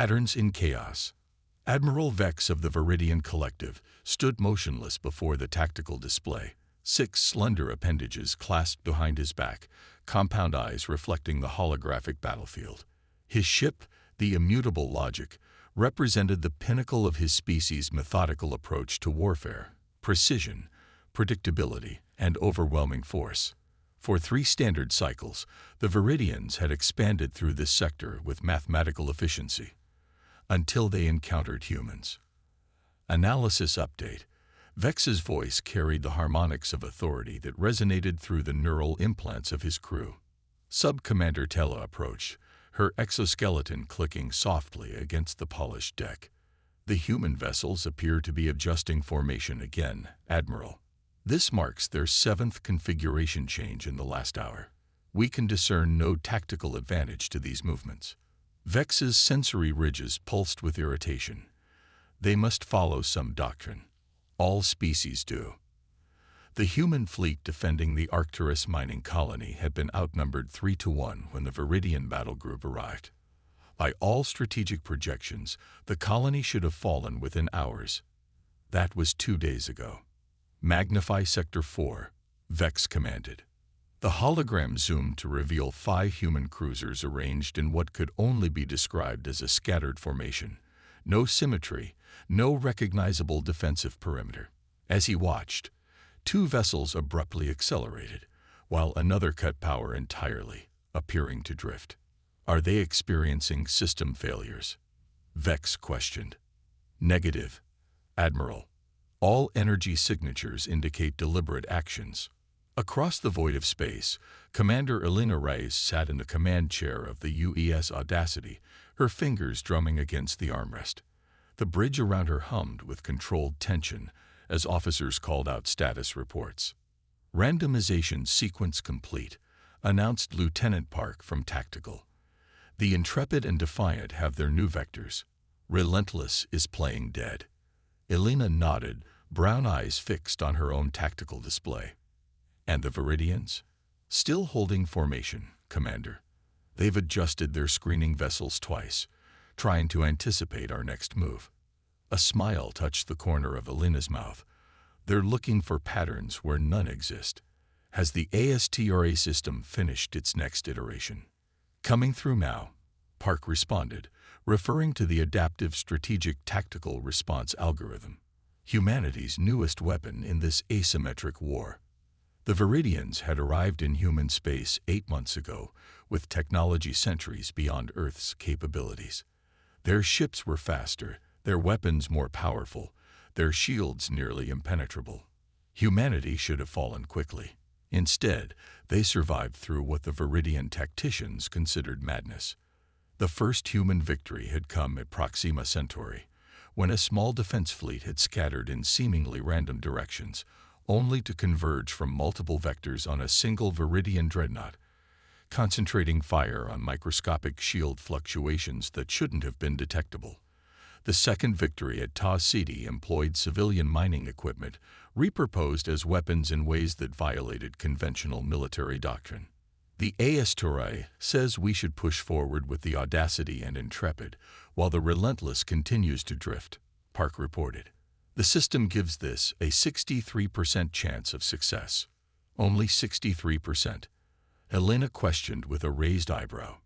Patterns in chaos. Admiral Vex of the Viridian Collective stood motionless before the tactical display, 6 slender appendages clasped behind his back, compound eyes reflecting the holographic battlefield. His ship, the immutable Logic, represented the pinnacle of his species' methodical approach to warfare: precision, predictability, and overwhelming force. For 3 standard cycles, the Viridians had expanded through this sector with mathematical efficiency, until they encountered humans. Analysis update. Vex's voice carried the harmonics of authority that resonated through the neural implants of his crew. Sub-Commander Tella approached, her exoskeleton clicking softly against the polished deck. The human vessels appear to be adjusting formation again, Admiral. This marks their 7th configuration change in the last hour. We can discern no tactical advantage to these movements. Vex's sensory ridges pulsed with irritation. They must follow some doctrine. All species do. The human fleet defending the Arcturus mining colony had been outnumbered 3-1 when the Viridian battle group arrived. By all strategic projections, the colony should have fallen within hours. That was 2 days ago. Magnify Sector 4, Vex commanded. The hologram zoomed to reveal 5 human cruisers arranged in what could only be described as a scattered formation. No symmetry, no recognizable defensive perimeter. As he watched, 2 vessels abruptly accelerated, while another cut power entirely, appearing to drift. Are they experiencing system failures? Vex questioned. Negative, Admiral. All energy signatures indicate deliberate actions. Across the void of space, Commander Elena Reyes sat in the command chair of the UES Audacity, her fingers drumming against the armrest. The bridge around her hummed with controlled tension as officers called out status reports. Randomization sequence complete, announced Lieutenant Park from Tactical. The Intrepid and Defiant have their new vectors. Relentless is playing dead. Elena nodded, brown eyes fixed on her own tactical display. And the Viridians? Still holding formation, Commander. They've adjusted their screening vessels twice, trying to anticipate our next move. A smile touched the corner of Elena's mouth. They're looking for patterns where none exist. Has the ASTRA system finished its next iteration? Coming through now, Park responded, referring to the Adaptive Strategic Tactical Response algorithm, humanity's newest weapon in this asymmetric war. The Viridians had arrived in human space 8 months ago, with technology centuries beyond Earth's capabilities. Their ships were faster, their weapons more powerful, their shields nearly impenetrable. Humanity should have fallen quickly. Instead, they survived through what the Viridian tacticians considered madness. The first human victory had come at Proxima Centauri, when a small defense fleet had scattered in seemingly random directions, only to converge from multiple vectors on a single Viridian dreadnought, concentrating fire on microscopic shield fluctuations that shouldn't have been detectable. The second victory at Ta City employed civilian mining equipment, repurposed as weapons in ways that violated conventional military doctrine. The ASTRA says we should push forward with the Audacity and Intrepid, while the Relentless continues to drift, Park reported. The system gives this a 63% chance of success. Only 63%. Helena questioned with a raised eyebrow.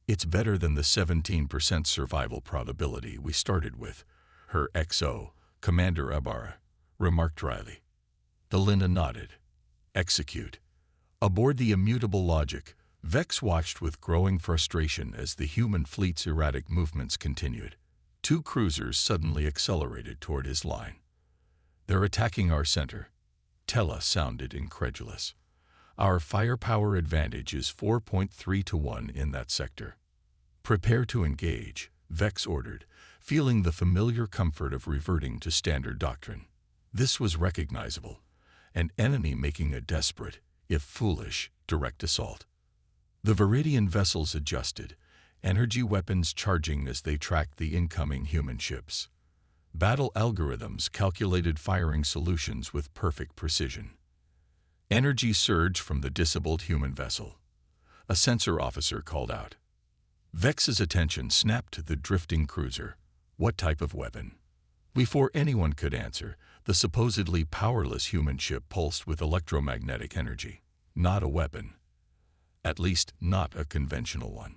It's better than the 17% survival probability we started with, her XO, Commander Ibarra, remarked dryly. Helena nodded. Execute. Aboard the immutable Logic, Vex watched with growing frustration as the human fleet's erratic movements continued. 2 cruisers suddenly accelerated toward his line. They're attacking our center. Tella sounded incredulous. Our firepower advantage is 4.3-1 in that sector. Prepare to engage, Vex ordered, feeling the familiar comfort of reverting to standard doctrine. This was recognizable, an enemy making a desperate, if foolish, direct assault. The Viridian vessels adjusted, energy weapons charging as they tracked the incoming human ships. Battle algorithms calculated firing solutions with perfect precision. Energy surged from the disabled human vessel. A sensor officer called out. Vex's attention snapped to the drifting cruiser. What type of weapon? Before anyone could answer, the supposedly powerless human ship pulsed with electromagnetic energy. Not a weapon. At least, not a conventional one.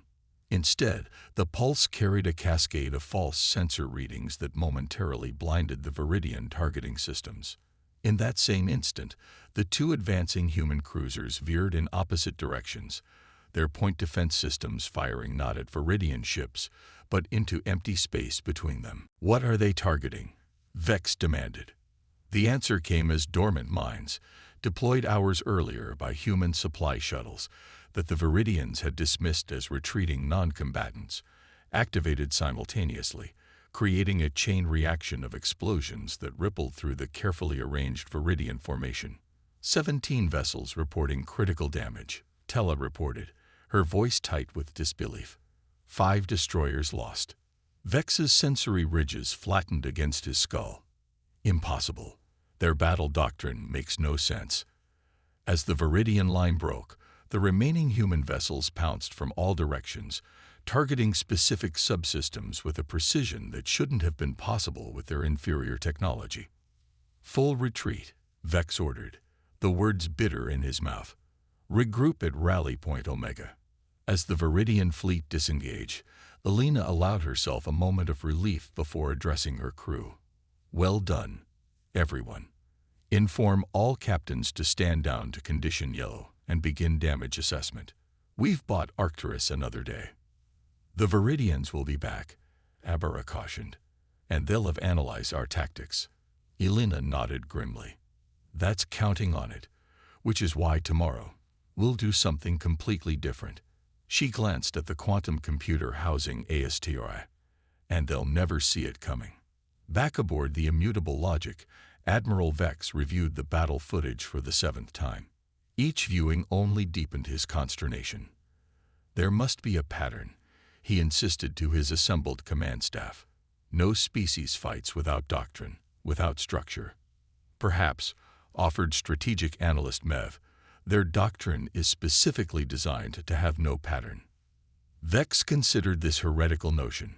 Instead, the pulse carried a cascade of false sensor readings that momentarily blinded the Viridian targeting systems. In that same instant, the two advancing human cruisers veered in opposite directions, their point defense systems firing not at Viridian ships, but into empty space between them. What are they targeting? Vex demanded. The answer came as dormant mines, deployed hours earlier by human supply shuttles that the Viridians had dismissed as retreating non-combatants, activated simultaneously, creating a chain reaction of explosions that rippled through the carefully arranged Viridian formation. 17 vessels reporting critical damage, Tella reported, her voice tight with disbelief. 5 destroyers lost. Vex's sensory ridges flattened against his skull. Impossible. Their battle doctrine makes no sense. As the Viridian line broke, the remaining human vessels pounced from all directions, targeting specific subsystems with a precision that shouldn't have been possible with their inferior technology. Full retreat, Vex ordered, the words bitter in his mouth. Regroup at Rally Point Omega. As the Viridian fleet disengaged, Elena allowed herself a moment of relief before addressing her crew. Well done, everyone. Inform all captains to stand down to condition yellow and begin damage assessment. We've bought Arcturus another day. The Viridians will be back, Abara cautioned, and they'll have analyzed our tactics. Elena nodded grimly. That's counting on it, which is why tomorrow we'll do something completely different. She glanced at the quantum computer housing ASTRI, and they'll never see it coming. Back aboard the immutable logic, Admiral Vex reviewed the battle footage for the 7th time. Each viewing only deepened his consternation. There must be a pattern, he insisted to his assembled command staff. No species fights without doctrine, without structure. Perhaps, offered strategic analyst Mev, their doctrine is specifically designed to have no pattern. Vex considered this heretical notion.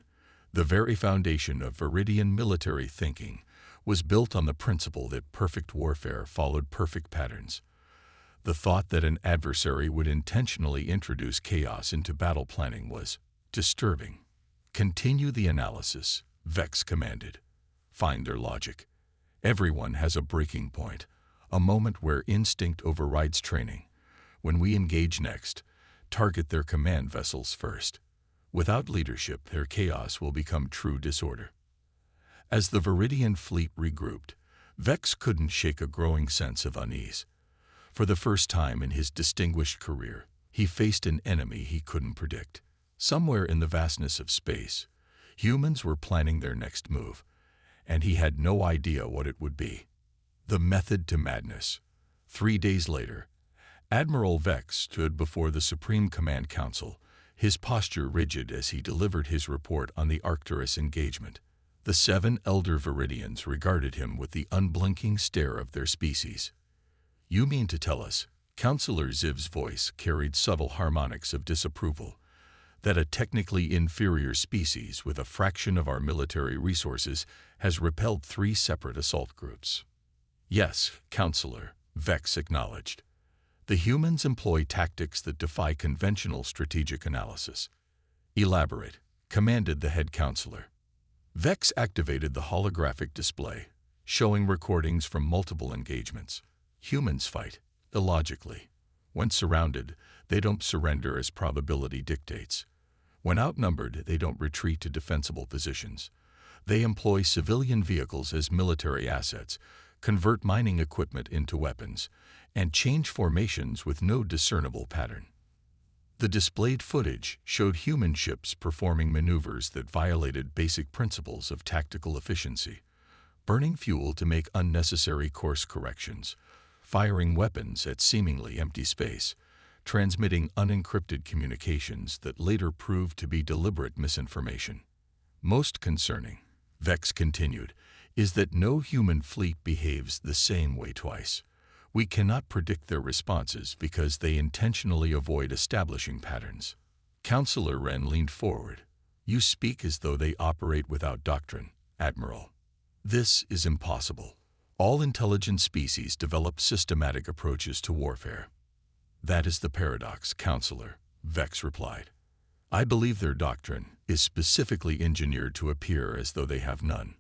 The very foundation of Viridian military thinking was built on the principle that perfect warfare followed perfect patterns. The thought that an adversary would intentionally introduce chaos into battle planning was disturbing. Continue the analysis, Vex commanded. Find their logic. Everyone has a breaking point, a moment where instinct overrides training. When we engage next, target their command vessels first. Without leadership, their chaos will become true disorder. As the Viridian fleet regrouped, Vex couldn't shake a growing sense of unease. For the first time in his distinguished career, he faced an enemy he couldn't predict. Somewhere in the vastness of space, humans were planning their next move, and he had no idea what it would be. The method to madness. 3 days later, Admiral Vex stood before the Supreme Command Council, his posture rigid as he delivered his report on the Arcturus engagement. The 7 elder Viridians regarded him with the unblinking stare of their species. You mean to tell us, Counselor Ziv's voice carried subtle harmonics of disapproval, that a technically inferior species with a fraction of our military resources has repelled 3 separate assault groups? Yes, Counselor, Vex acknowledged. The humans employ tactics that defy conventional strategic analysis. Elaborate, commanded the head counselor. Vex activated the holographic display, showing recordings from multiple engagements. Humans fight, illogically. When surrounded, they don't surrender as probability dictates. When outnumbered, they don't retreat to defensible positions. They employ civilian vehicles as military assets, convert mining equipment into weapons, and change formations with no discernible pattern. The displayed footage showed human ships performing maneuvers that violated basic principles of tactical efficiency, burning fuel to make unnecessary course corrections, firing weapons at seemingly empty space, transmitting unencrypted communications that later proved to be deliberate misinformation. Most concerning, Vex continued, is that no human fleet behaves the same way twice. We cannot predict their responses because they intentionally avoid establishing patterns. Counselor Wren leaned forward. You speak as though they operate without doctrine, Admiral. This is impossible. All intelligent species develop systematic approaches to warfare. That is the paradox, Counselor, Vex replied. I believe their doctrine is specifically engineered to appear as though they have none.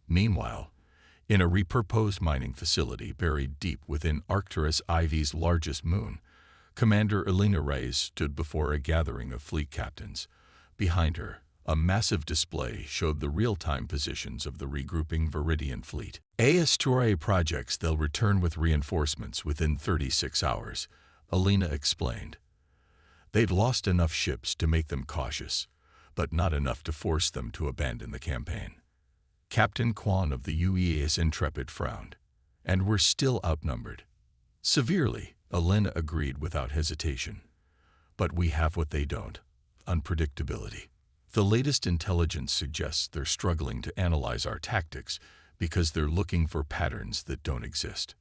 Meanwhile, in a repurposed mining facility buried deep within Arcturus IV's largest moon, Commander Elena Reyes stood before a gathering of fleet captains. Behind her, a massive display showed the real-time positions of the regrouping Viridian fleet. HFY projects they'll return with reinforcements within 36 hours, Elena explained. They've lost enough ships to make them cautious, but not enough to force them to abandon the campaign. Captain Kwan of the UEA's Intrepid frowned. And we're still outnumbered. Severely, Elena agreed without hesitation. But we have what they don't: unpredictability. The latest intelligence suggests they're struggling to analyze our tactics because they're looking for patterns that don't exist.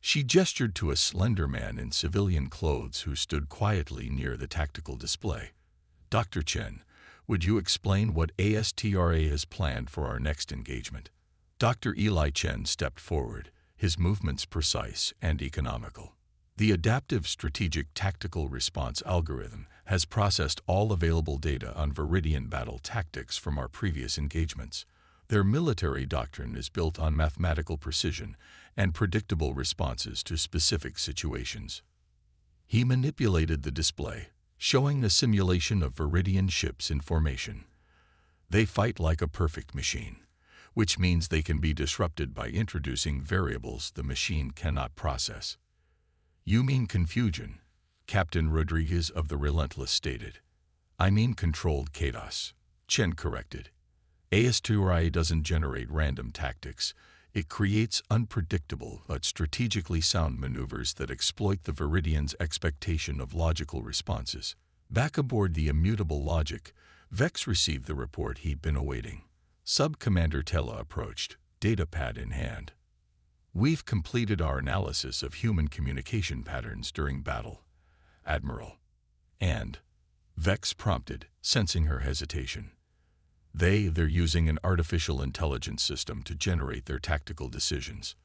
She gestured to a slender man in civilian clothes who stood quietly near the tactical display. Dr. Chen, would you explain what ASTRA has planned for our next engagement? Dr. Eli Chen stepped forward, his movements precise and economical. The Adaptive Strategic Tactical Response algorithm has processed all available data on Viridian battle tactics from our previous engagements. Their military doctrine is built on mathematical precision and predictable responses to specific situations. He manipulated the display, showing a simulation of Viridian ships in formation. They fight like a perfect machine, which means they can be disrupted by introducing variables the machine cannot process. You mean confusion, Captain Rodriguez of the Relentless stated. I mean controlled chaos, Chen corrected. ASTRA doesn't generate random tactics. It creates unpredictable but strategically sound maneuvers that exploit the Viridians' expectation of logical responses. Back aboard the immutable logic, Vex received the report he'd been awaiting. Sub-Commander Tella approached, datapad in hand. We've completed our analysis of human communication patterns during battle, Admiral. And, Vex prompted, sensing her hesitation. They're using an artificial intelligence system to generate their tactical decisions.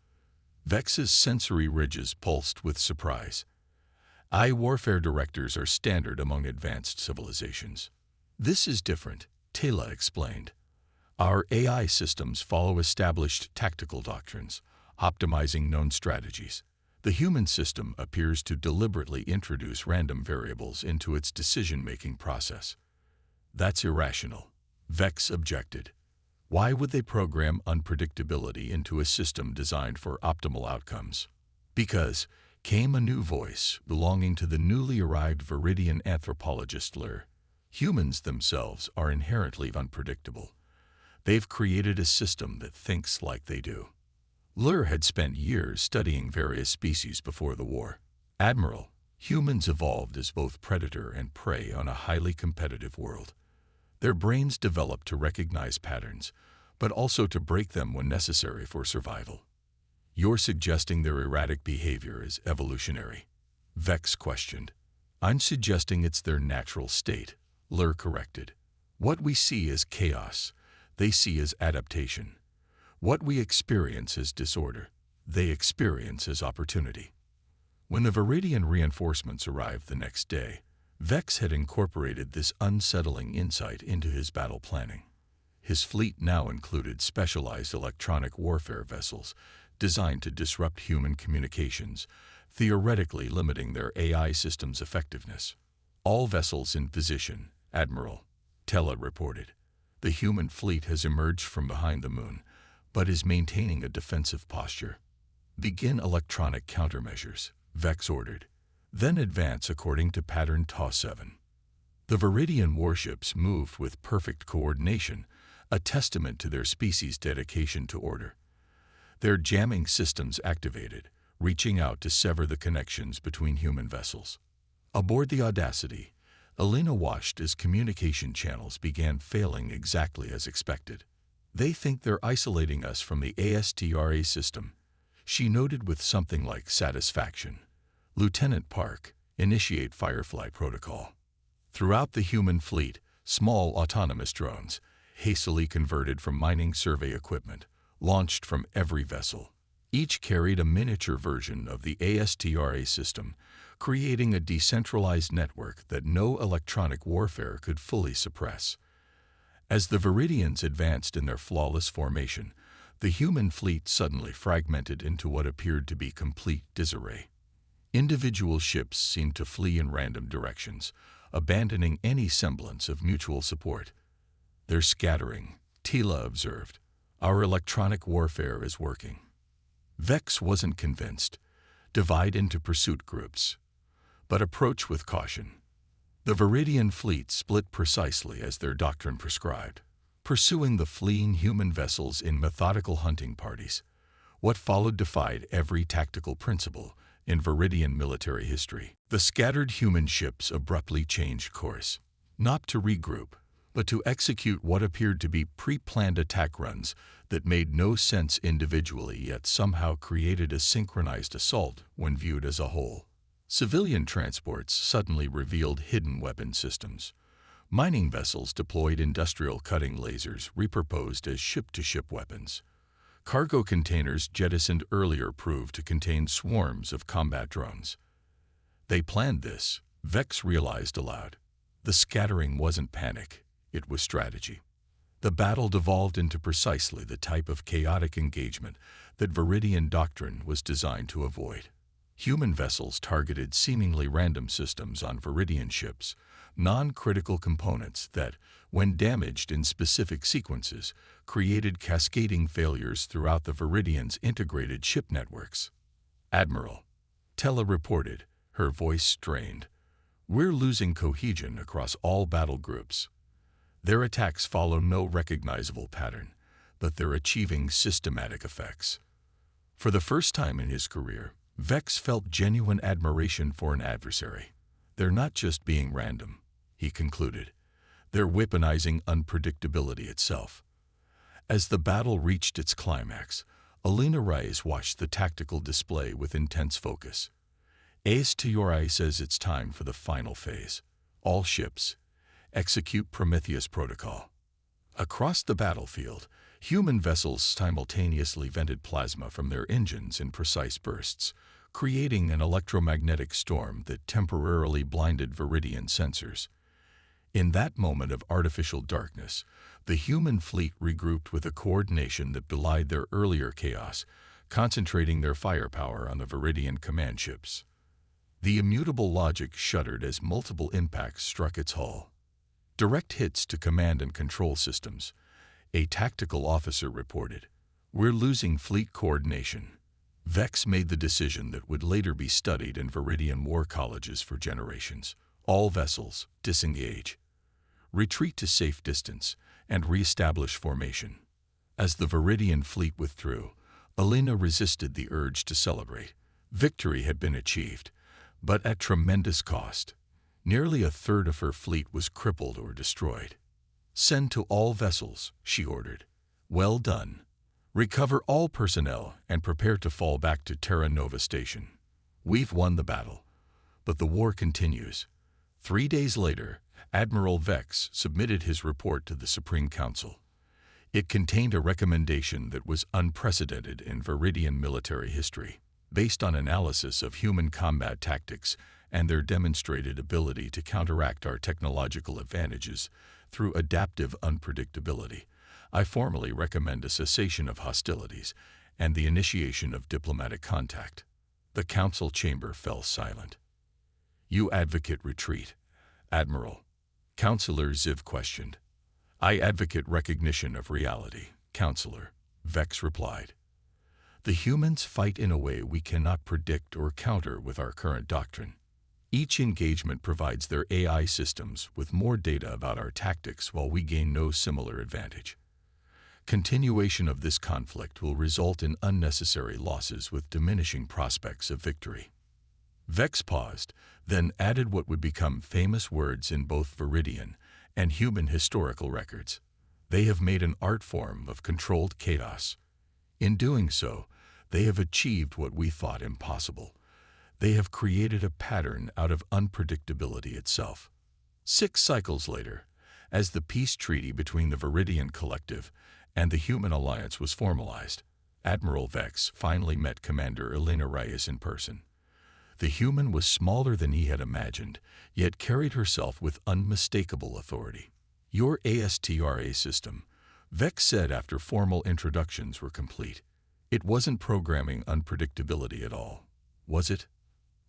Vex's sensory ridges pulsed with surprise. Warfare directors are standard among advanced civilizations. This is different, Taylor explained. Our AI systems follow established tactical doctrines, optimizing known strategies. The human system appears to deliberately introduce random variables into its decision-making process. That's irrational, Vex objected. Why would they program unpredictability into a system designed for optimal outcomes? Because, came a new voice belonging to the newly arrived Viridian anthropologist Lur. Humans themselves are inherently unpredictable. They've created a system that thinks like they do. Lur had spent years studying various species before the war. Admiral, humans evolved as both predator and prey on a highly competitive world. Their brains developed to recognize patterns, but also to break them when necessary for survival. You're suggesting their erratic behavior is evolutionary? Vex questioned. I'm suggesting it's their natural state, Lur corrected. What we see as chaos, they see as adaptation. What we experience as disorder, they experience as opportunity. When the Viridian reinforcements arrived the next day, Vex had incorporated this unsettling insight into his battle planning. His fleet now included specialized electronic warfare vessels designed to disrupt human communications, theoretically limiting their AI system's effectiveness. All vessels in position, Admiral, Tella reported. The human fleet has emerged from behind the moon, but is maintaining a defensive posture. Begin electronic countermeasures, Vex ordered. Then advance according to pattern TA-7. The Viridian warships moved with perfect coordination, a testament to their species' dedication to order. Their jamming systems activated, reaching out to sever the connections between human vessels. Aboard the Audacity, Elena watched as communication channels began failing exactly as expected. They think they're isolating us from the ASTRA system, she noted with something like satisfaction. Lieutenant Park, initiate Firefly protocol. Throughout the human fleet, small autonomous drones, hastily converted from mining survey equipment, launched from every vessel. Each carried a miniature version of the ASTRA system, creating a decentralized network that no electronic warfare could fully suppress. As the Viridians advanced in their flawless formation, the human fleet suddenly fragmented into what appeared to be complete disarray. Individual ships seemed to flee in random directions, abandoning any semblance of mutual support. "They're scattering," Tila observed. "Our electronic warfare is working." Vex wasn't convinced. "Divide into pursuit groups, but approach with caution." The Viridian fleet split precisely as their doctrine prescribed, pursuing the fleeing human vessels in methodical hunting parties. What followed defied every tactical principle in Viridian military history. The scattered human ships abruptly changed course, not to regroup, but to execute what appeared to be pre-planned attack runs that made no sense individually yet somehow created a synchronized assault when viewed as a whole. Civilian transports suddenly revealed hidden weapon systems. Mining vessels deployed industrial cutting lasers repurposed as ship-to-ship weapons. Cargo containers jettisoned earlier proved to contain swarms of combat drones. They planned this, Vex realized aloud. The scattering wasn't panic, it was strategy. The battle devolved into precisely the type of chaotic engagement that Viridian doctrine was designed to avoid. Human vessels targeted seemingly random systems on Viridian ships, non-critical components that, when damaged in specific sequences, created cascading failures throughout the Viridians' integrated ship networks. "Admiral," Tella reported, her voice strained, "we're losing cohesion across all battle groups. Their attacks follow no recognizable pattern, but they're achieving systematic effects." For the first time in his career, Vex felt genuine admiration for an adversary. "They're not just being random," he concluded. "They're weaponizing unpredictability itself." As the battle reached its climax, Alina Reyes watched the tactical display with intense focus. "ASTRA says it's time for the final phase. All ships, execute Prometheus Protocol." Across the battlefield, human vessels simultaneously vented plasma from their engines in precise bursts, creating an electromagnetic storm that temporarily blinded Viridian sensors. In that moment of artificial darkness, the human fleet regrouped with a coordination that belied their earlier chaos, concentrating their firepower on the Viridian command ships. The immutable logic shuddered as multiple impacts struck its hull. "Direct hits to command and control systems," a tactical officer reported. "We're losing fleet coordination." Vex made the decision that would later be studied in Viridian war colleges for generations. "All vessels, disengage. Retreat to safe distance, and re-establish formation." As the Viridian fleet withdrew, Alina resisted the urge to celebrate. Victory had been achieved, but at tremendous cost. Nearly a third of her fleet was crippled or destroyed. "Send to all vessels," she ordered. "Well done. Recover all personnel and prepare to fall back to Terra Nova Station. We've won the battle, but the war continues." 3 days later, Admiral Vex submitted his report to the Supreme Council. It contained a recommendation that was unprecedented in Viridian military history. Based on analysis of human combat tactics and their demonstrated ability to counteract our technological advantages through adaptive unpredictability, I formally recommend a cessation of hostilities and the initiation of diplomatic contact. The council chamber fell silent. "You advocate retreat, Admiral?" Councillor Ziv questioned. "I advocate recognition of reality, Councillor," Vex replied. "The humans fight in a way we cannot predict or counter with our current doctrine. Each engagement provides their AI systems with more data about our tactics while we gain no similar advantage. Continuation of this conflict will result in unnecessary losses with diminishing prospects of victory." Vex paused, then added what would become famous words in both Viridian and human historical records. "They have made an art form of controlled chaos. In doing so, they have achieved what we thought impossible. They have created a pattern out of unpredictability itself." 6 cycles later, as the peace treaty between the Viridian Collective and the Human Alliance was formalized, Admiral Vex finally met Commander Elena Reyes in person. The human was smaller than he had imagined, yet carried herself with unmistakable authority. "Your ASTRA system," Vex said after formal introductions were complete. "It wasn't programming unpredictability at all, was it?"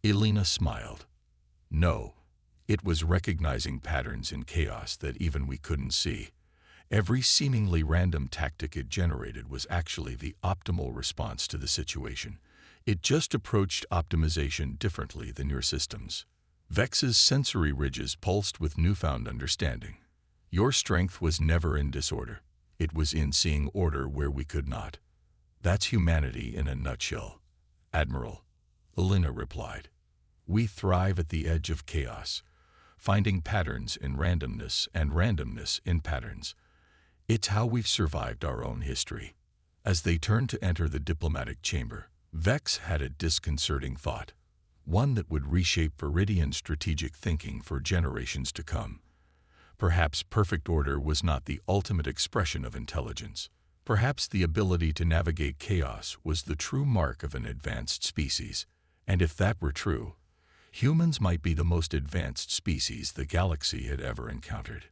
Elena smiled. "No, it was recognizing patterns in chaos that even we couldn't see. Every seemingly random tactic it generated was actually the optimal response to the situation. It just approached optimization differently than your systems." Vex's sensory ridges pulsed with newfound understanding. "Your strength was never in disorder. It was in seeing order where we could not. That's humanity in a nutshell, Admiral," Elena replied. "We thrive at the edge of chaos, finding patterns in randomness and randomness in patterns. It's how we've survived our own history." As they turned to enter the diplomatic chamber, Vex had a disconcerting thought, one that would reshape Viridian strategic thinking for generations to come. Perhaps perfect order was not the ultimate expression of intelligence. Perhaps the ability to navigate chaos was the true mark of an advanced species. And if that were true, humans might be the most advanced species the galaxy had ever encountered.